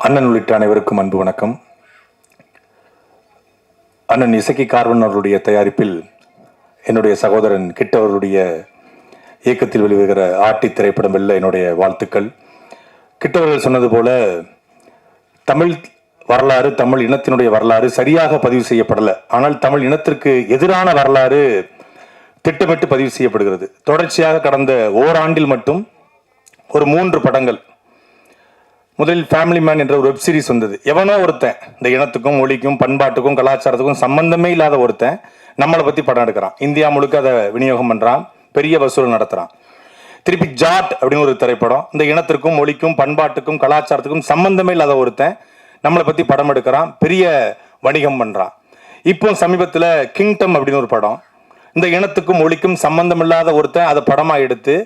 அண்ணன் உள்ளிட்ட அனைவருக்கும் அன்பு வணக்கம். அண்ணன் இசக்கி கார்வன் அவர்களுடைய தயாரிப்பில் என்னுடைய சகோதரன் கிட்ட அவர்களுடைய இயக்கத்தில் வெளிவருகிற ஆர்டி திரைப்படம் வெல்ல என்னுடைய வாழ்த்துக்கள். கிட்டவர்கள் சொன்னது போல தமிழ் வரலாறு, தமிழ் இனத்தினுடைய வரலாறு சரியாக பதிவு செய்யப்படலை. ஆனால் தமிழ் இனத்திற்கு எதிரான வரலாறு திட்டமிட்டு பதிவு செய்யப்படுகிறது. தொடர்ச்சியாக கடந்த ஓராண்டில் மட்டும் ஒரு 3 படங்கள். முதலில் ஃபேமிலி மேன் என்ற ஒரு வெப் சீரிஸ் வந்தது. எவனோ ஒருத்தன் இந்த இனத்துக்கும் மொழிக்கும் பண்பாட்டுக்கும் கலாச்சாரத்துக்கும் சம்பந்தமே இல்லாத ஒருத்தன் நம்மளை பற்றி படம் எடுக்கிறான். இந்தியா முழுக்க அதை விநியோகம் பண்ணுறான், பெரிய வசூல் நடத்துகிறான். திருப்பி ஜாட் அப்படின்னு ஒரு திரைப்படம், இந்த இனத்திற்கும் மொழிக்கும் பண்பாட்டுக்கும் கலாச்சாரத்துக்கும் சம்பந்தமே இல்லாத ஒருத்தன் நம்மளை பற்றி படம் எடுக்கிறான், பெரிய வணிகம் பண்ணுறான். இப்போ சமீபத்தில் கிங்டம் அப்படின்னு ஒரு படம், இந்த இனத்துக்கும் மொழிக்கும் சம்பந்தம் இல்லாத ஒருத்தன் அதை படமாக எடுத்து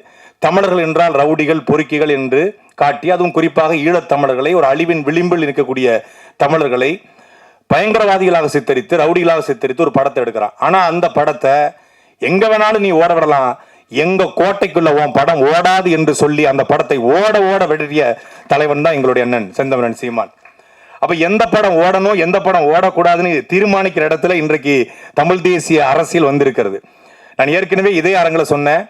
தமிழர்கள் என்றால் ரவுடிகள் பொறுக்கிகள் என்று காட்டி, அதுவும் குறிப்பாக ஈழத்தமிழர்களை, ஒரு அழிவின் விளிம்பில் இருக்கக்கூடிய தமிழர்களை பயங்கரவாதிகளாக சித்தரித்து, ரவுடிகளாக சித்தரித்து ஒரு படத்தை எடுக்கிறான். ஆனால் அந்த படத்தை எங்க வேணாலும் நீ ஓட விடலாம், எங்க கோட்டைக்குள்ள உன் படம் ஓடாது என்று சொல்லி அந்த படத்தை ஓட ஓட விடுறிய தலைவன் தான் எங்களுடைய அண்ணன் செந்தமிழன் சீமான். அப்ப எந்த படம் ஓடணும் எந்த படம் ஓடக்கூடாதுன்னு தீர்மானிக்கிற இடத்துல இன்றைக்கு தமிழ் தேசிய அரசியல் வந்திருக்கிறது. நான் ஏற்கனவே இதே அரங்கில் சொன்னேன்.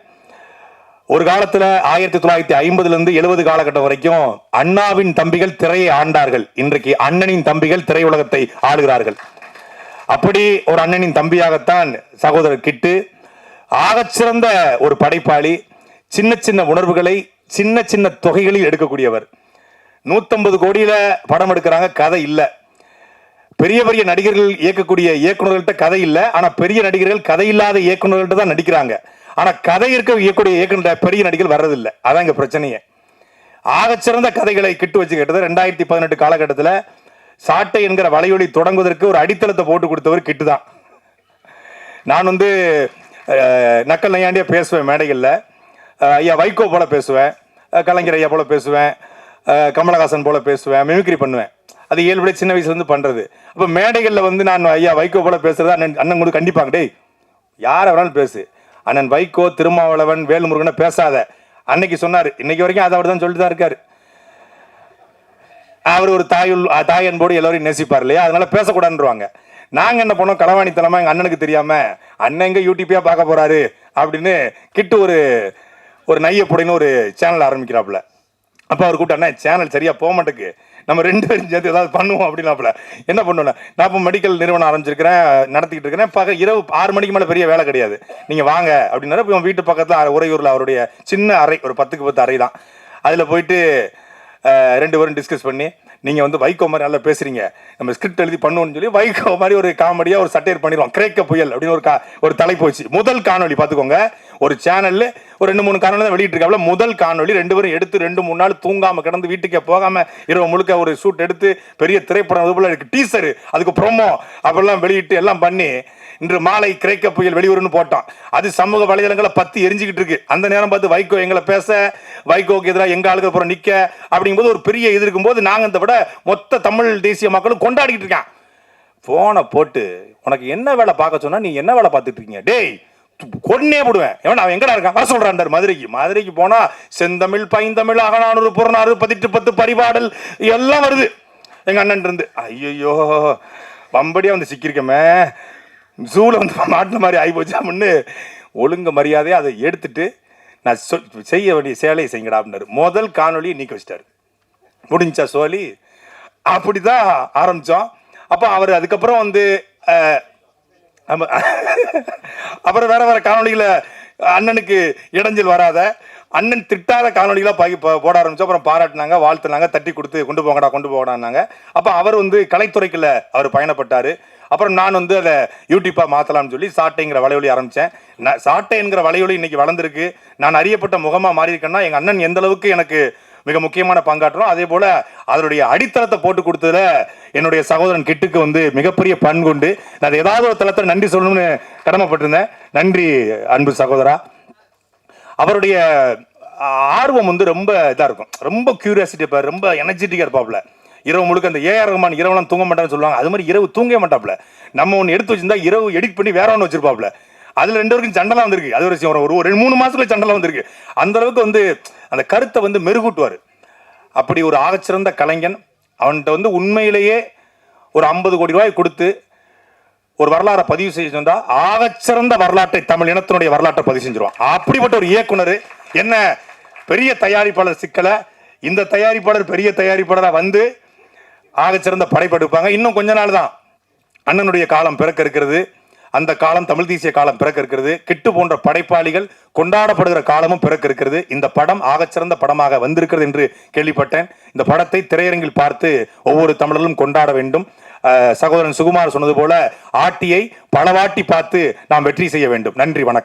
ஒரு காலத்துல 1950 70 காலகட்டம் வரைக்கும் அண்ணாவின் தம்பிகள் திரையை ஆண்டார்கள். இன்றைக்கு அண்ணனின் தம்பிகள் திரையுலகத்தை ஆளுகிறார்கள். அப்படி ஒரு அண்ணனின் தம்பியாகத்தான் சகோதரர் கிட்டு ஆகச்சிறந்த ஒரு படைப்பாளி. சின்ன சின்ன உணர்வுகளை சின்ன சின்ன தொகைகளில் எடுக்கக்கூடியவர். 150 கோடியில படம் எடுக்கிறாங்க, கதை இல்லை. பெரிய பெரிய நடிகர்கள் இயக்கக்கூடிய இயக்குநர்கள்ட்ட கதை இல்லை, ஆனா பெரிய நடிகர்கள் கதை இல்லாத இயக்குநர்கள்ட்ட தான் நடிக்கிறாங்க. ஆனா கதை இருக்க இயக்கூடிய இயக்குனர் பெரிய நடிகர்கள் வர்றதில்லை. அதான் இங்க பிரச்சனையே. ஆகச்சிறந்த கதைகளை கிட்டு வச்சு கேட்டது. 2018 காலகட்டத்தில் சாட்டை என்கிற வலையொலி தொடங்குவதற்கு ஒரு அடித்தளத்தை போட்டு கொடுத்தவர் கிட்டு தான். நான் நக்கல் நையாண்டியா பேசுவேன் மேடைகளில். ஐயா வைகோ போல பேசுவேன், கலைஞர் ஐயா போல பேசுவேன், கமலஹாசன் போல பேசுவேன், மிமிக்ரி பண்ணுவேன். அது இயல்புடைய சின்ன வயசுலேருந்து பண்ணுறது. அப்போ மேடைகளில் நான் ஐயா வைகோ போல பேசுறது அண்ணன் கூட கண்டிப்பாங்க, டேய் யாரை வேணாலும் பேசு, அண்ணன் வைகோ, திருமாவளவன், வேலுமுருகனை பேசாத. அன்னைக்கு சொன்னார், இன்னைக்கு வரைக்கும் அதை அவர் தான் சொல்லிட்டு தான் இருக்காரு. அவர் ஒரு தாய் அன்போடு எல்லாரையும் நேசிப்பார் இல்லையா, அதனால பேசக்கூடாதுன்றாங்க. நாங்கள் என்ன பண்ணோம், களவாணித்தனமா எங்கள் அண்ணனுக்கு தெரியாம அண்ணன் எங்க யூடியூப்பியா பார்க்க போறாரு அப்படின்னு கிட்டு ஒரு நையப்புடைன்னு ஒரு சேனல் ஆரம்பிக்கிறாப்புல. அப்போ அவர் கூப்பிட்டு, அண்ணா சேனல் சரியா போக மாட்டேக்கு, நம்ம 2 பேரும் சேர்த்து ஏதாவது பண்ணுவோம் அப்படின்னாப்புல. என்ன பண்ணுவேன், நான் இப்போ மெடிக்கல் நிறுவனம் ஆரம்பிச்சிருக்கிறேன், நடத்திக்கிட்டு இருக்கிறேன். இரவு 6 மணிக்கு மேலே பெரிய வேலை கிடையாது, நீங்கள் வாங்க அப்படின்னாரு. இப்போ வீட்டு பக்கத்தில் உறையூரில் அவருடைய சின்ன அறை, ஒரு 10க்கு 10 அறை தான். அதில் போயிட்டு 2 பேரும் டிஸ்கஸ் பண்ணி, நீங்கள் வைகோ மாதிரி நல்லா பேசுறீங்க, நம்ம ஸ்கிரிப்ட் எழுதி பண்ணுவோம்னு சொல்லி வைகோ மாதிரி ஒரு காமெடியாக ஒரு சட்டையர் பண்ணிடுவோம். கிரேக்க புயல் அப்படின்னு ஒரு தலைப்பு வச்சு முதல் காணொலி பார்த்துக்கோங்க. ஒரு சேனல்ல ஒரு 2-3 காணொலி தான் வெளியிட்டு இருக்காப்ல. முதல் காணொலி 2 பேரும் எடுத்து 2-3 நாள் தூங்காம கிடந்து வீட்டுக்கே போகாம இரவு முழுக்க ஒரு ஷூட் எடுத்து பெரிய திரைப்படம் டீசர், அதுக்கு ப்ரோமோ அப்படிலாம் வெளியிட்டு எல்லாம் பண்ணி இன்று மாலை கிரேக்க புயல் வெளியூர்னு போட்டோம். அது சமூக வலைதளங்களை பத்தி எரிஞ்சுக்கிட்டு இருக்கு. அந்த நேரம் பார்த்து வைகோ எங்களை பேச, வைகோக்கு எதிராக எங்க ஆளுக்கு அப்புறம் நிக்க அப்படிங்கும்போது ஒரு பெரிய இது இருக்கும்போது நாங்கள் இந்த விட மொத்த தமிழ் தேசிய மக்களும் கொண்டாடிக்கிட்டு இருக்கேன். போனை போட்டு உனக்கு என்ன வேலை பார்க்க சொன்னா நீ என்ன வேலை பார்த்துட்டு இருக்கீங்க, டேய் கொன்னே போடுவேன், எவன் அவன் எங்கடா இருக்கான் வர சொல்றான். மதுரைக்கு போனா செந்தமிழ், பைந்தமிழ், அகநானூறு, புறநானூறு, 18 பரிபாடல் எல்லாம் வருது எங்க அண்ணன் இருந்து. ஐயோ பம்படியா சிக்கிருக்கமே, ஜூல மாட்டின மாதிரி ஆகி போச்சாமுன்னு ஒழுங்கு மரியாதையை அதை எடுத்துட்டு நான் செய்ய வேண்டிய சேலையை செய்யுங்கடா அப்படின்னாரு. முதல் காணொலியை நீக்க வச்சிட்டாரு. முடிஞ்சா சோழி அப்படிதான் ஆரம்பிச்சோம். அப்போ அவர் அதுக்கப்புறம் அப்புறம் வேற காணொலிகளை அண்ணனுக்கு இடைஞ்சல் வராத, அண்ணன் திட்டாத காணொலிகளாக போட ஆரம்பிச்சோம். அப்புறம் பாராட்டினாங்க, வாழ்த்துனாங்க, தட்டி கொடுத்து கொண்டு போகடான்னாங்க. அப்போ அவர் கலைத்துறைக்குள்ள அவர் பயணப்பட்டார். அப்புறம் நான் அதை யூடியூப்பாக மாற்றலாம்னு சொல்லி சாட்டைங்கிற வலையொலி ஆரம்பித்தேன். சாட்டை என்கிற வலையொலி இன்னைக்கு வளர்ந்துருக்கு. நான் அறியப்பட்ட முகமாக மாறி இருக்கேன்னா எங்கள் அண்ணன் எந்த அளவுக்கு எனக்கு மிக முக்கியமான பங்காற்றுறோம். அதே போல அதனுடைய அடித்தளத்தை போட்டு கொடுத்ததுல என்னுடைய சகோதரன் கிட்டுக்கு மிகப்பெரிய பண்புண்டு. நான் ஏதாவது ஒரு தளத்தில் நன்றி சொல்லணும்னு கடமைப்பட்டிருந்தேன். நன்றி அன்பு சகோதரா. அவருடைய ஆர்வம் ரொம்ப இதாக இருக்கும், ரொம்ப கியூரியாசிட்டி இருப்பார், ரொம்ப எனர்ஜெட்டிக்காக இருப்பாப்ல. இரவு முழுக்க அந்த ஏஆர் ரஹ்மான் இரவுலாம் தூங்க மாட்டான்னு சொல்லுவாங்க, அது மாதிரி இரவு தூங்க மாட்டாப்ல. நம்ம ஒன்று எடுத்து வச்சிருந்தா இரவு எடிட் பண்ணி வேற ஒன்று வச்சிருப்பாப்ல. அதுல 2 பேருக்கும் சண்டெல்லாம் வந்திருக்கு. அது ஒரு 2-3 மாசத்துல சண்டெல்லாம் வந்திருக்கு. அந்த அளவுக்கு அந்த கருத்தை மெருகூட்டுவார். அப்படி ஒரு ஆகச்சிறந்த கலைஞன். அவன்கிட்ட வந்து உண்மையிலேயே ஒரு 50 கோடி ரூபாய் கொடுத்து ஒரு வரலாறை பதிவு செஞ்சு வந்தா ஆகச்சிறந்த வரலாற்றை தமிழ் இனத்தினுடைய வரலாற்றை பதிவு செஞ்சிருவான். அப்படிப்பட்ட ஒரு இயக்குனர் என்ன பெரிய தயாரிப்பாளர் சிக்கல இந்த தயாரிப்பாளர் பெரிய தயாரிப்பாளராக வந்து ஆகச்சிறந்த படைப்பெடுப்பாங்க. இன்னும் கொஞ்ச நாள் தான் அண்ணனுடைய காலம் பிறக்க இருக்கிறது. அந்த காலம் தமிழ் தேசிய காலம் பிறக்க இருக்கிறது. கிட்டு போன்ற படைப்பாளிகள் கொண்டாடப்படுகிற காலமும் பிறக்க இருக்கிறது. இந்த படம் ஆகச்சிறந்த படமாக வந்திருக்கிறது என்று கேள்விப்பட்டேன். இந்த படத்தை திரையரங்கில் பார்த்து ஒவ்வொரு தமிழர்களும் கொண்டாட வேண்டும். சகோதரன் சுகுமார் சொன்னது போல ஆட்டியை பலவாட்டி பார்த்து நாம் வெற்றி செய்ய வேண்டும். நன்றி, வணக்கம்.